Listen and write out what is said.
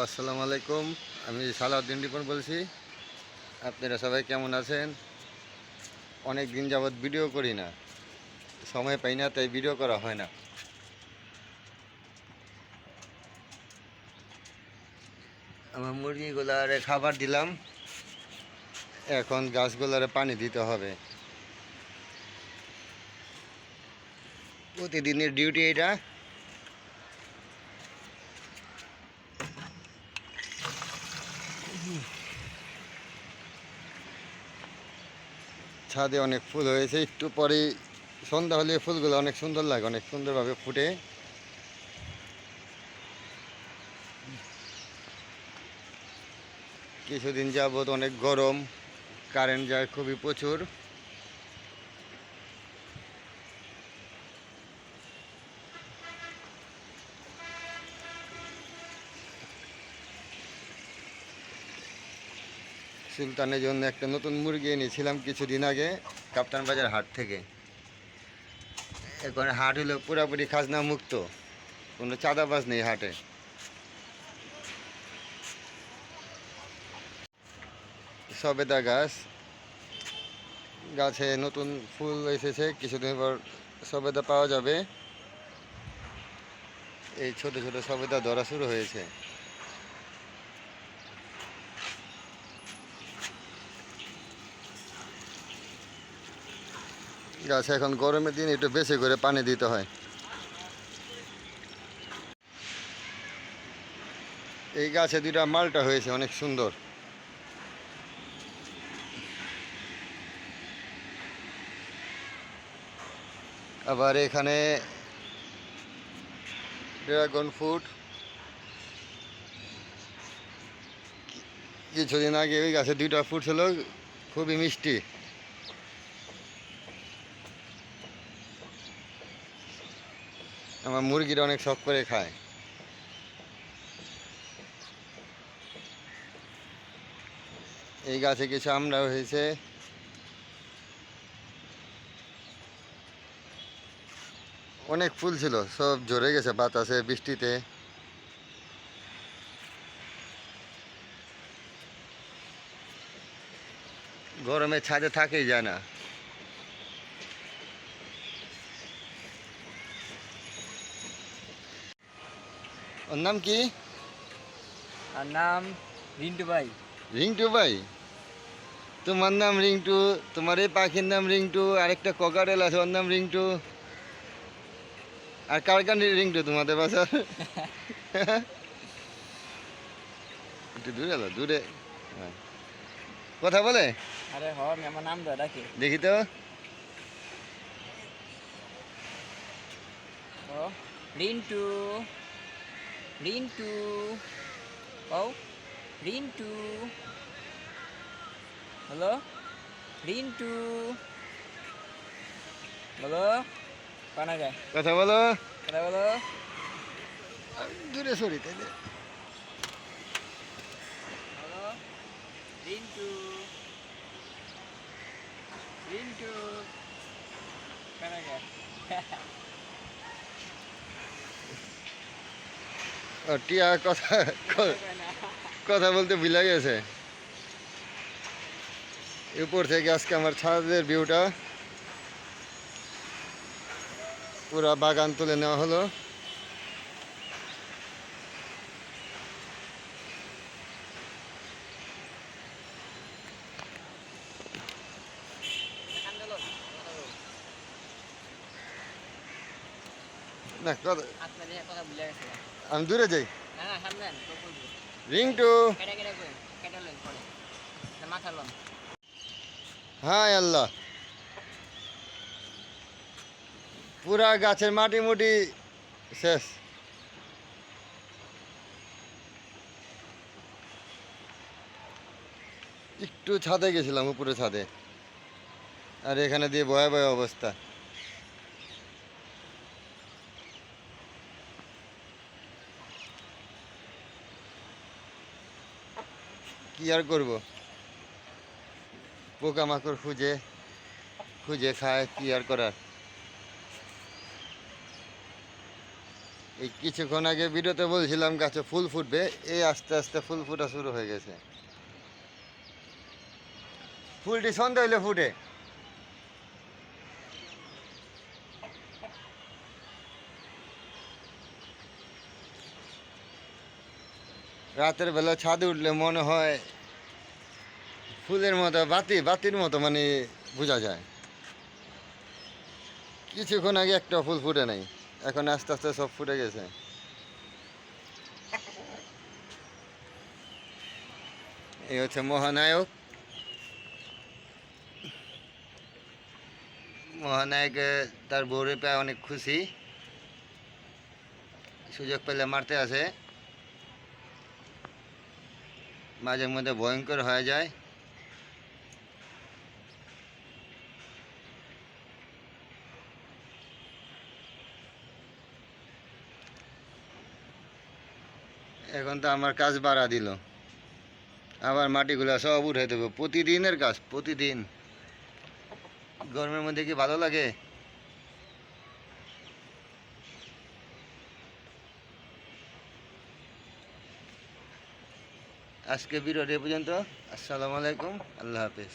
আসসালামু আলাইকুম। আমি সালাউদ্দিন রিপন বলছি। আপনারা সবাই কেমন আছেন? অনেক দিন যাবৎ ভিডিও করি না, সময় পাই না, তাই ভিডিও করা হয় না। আমার মুরগিগুলারে খাবার দিলাম, এখন গাছগুলারে পানি দিতে হবে। প্রতিদিনের ডিউটি এটা। ছাদে অনেক ফুল হয়েছে, একটু পরে সন্ধ্যা হলে ফুলগুলো অনেক সুন্দর লাগে, অনেক সুন্দরভাবে ফুটে। কিছুদিন যাবৎ অনেক গরম, কারেন্ট যায় খুবই প্রচুর। সুলতানের জন্য একটা নতুন মুরগি এনেছিলাম কিছুদিন আগে কাপ্তান বাজার হাট থেকে। এখন হাট হলো পুরাপুরি খাজনা মুক্ত, কোনো চাঁদাবাজ নেই হাটে। সবেদা গাছ, গাছে নতুন ফুল এসেছে, কিছুদিন পর সবেদা পাওয়া যাবে। এই ছোট ছোট সবেদা ধরা শুরু হয়েছে। গাছে এখন গরমের দিন একটু বেশি করে পানি দিতে হয়। এই গাছে দুইটা মালটা হয়েছে, অনেক সুন্দর। আবার এখানে ড্রাগন ফ্রুট, কিছুদিন আগে ওই গাছে দুইটা ফ্রুট ছিল, খুবই মিষ্টি। আমার মুরগিরা অনেক শখ করে খায়। এই গাছে কিছু আমড়া হয়েছে। অনেক ফুল ছিল, সব ঝরে গেছে বাতাসে, বৃষ্টিতে। গরমে ছাদে থাকেই যায় না। ওর নাম কি? আর নাম রিন্টু ভাই। রিংটু ভাই? তোমার নাম রিংটু, তোমার এই পাখির নাম রিংটু, আরেকটা ককারেল আছে ওর নাম রিংটু। আর কার কার রিংটু তোমাদের বাসার? একটু দূরে এলো, দূরে। হ্যাঁ। কথা বলে? আরে হ আমি আমার নাম ধরে ডাকি। দেখি তো। ও রিন্টু, রিন্টু, ও রিন্টু, হ্যালো রিন্টু, বলো কানা যায়, কথা বলো। কথা বলো। দূরে সরি তাইলে। হ্যালো রিন্টু, রিন্টু, কানা যায়। টিয়া কথা কথা বলতে ভুলে গেছে। উপর থেকে আজকে আমার ছাদের ভিউটা, পুরা বাগান তুলে নেওয়া হলো। না কথা, কথা ভুলে গেছে। আমি দূরে যাই। না না সামনে রিংটু। কেটে কেটে কই কেটে লইন পরে মাথা লন। হাই আল্লাহ, পুরা গাছের মাটি মুটি শেষ। একটু ছাদে গেছিলাম, উপরে ছাদে, আর এখানে দিয়ে ভয়াবহ অবস্থা। কি আর করব, পোকামাকড় খুঁজে খুঁজে খায়, কি আর করার। এই কিছুক্ষণ আগে ভিডিওতে বলছিলাম গাছে ফুল ফুটবে, এই আস্তে আস্তে ফুল ফুটা শুরু হয়ে গেছে। ফুলটি সন্ধ্যা হইলে ফুটে। রাতের বেলা ছাদে উঠলে মনে হয় ফুলের মতো, বাতির মতো মানে বোঝা যায়। কিছুক্ষণ আগে একটা ফুল ফুটে নাই, এখন আস্তে আস্তে সব ফুটে গেছে। এই হচ্ছে মহানায়ক। মহানায়ক তার বউরে পেয়ে অনেক খুশি, সুযোগ পেলে মারতে আসে, মাঝে মধ্যে ভয়ঙ্কর হয়ে যায়। এখন তো আমার কাজ বাড়া দিল, আবার মাটিগুলো সব উঠে দেবো। প্রতিদিনের কাজ, প্রতিদিন। গরমের মধ্যে কি ভালো লাগে? আজকে ভিডিওটি এ পর্যন্ত। আসসালামু আলাইকুম, আল্লাহ হাফেজ।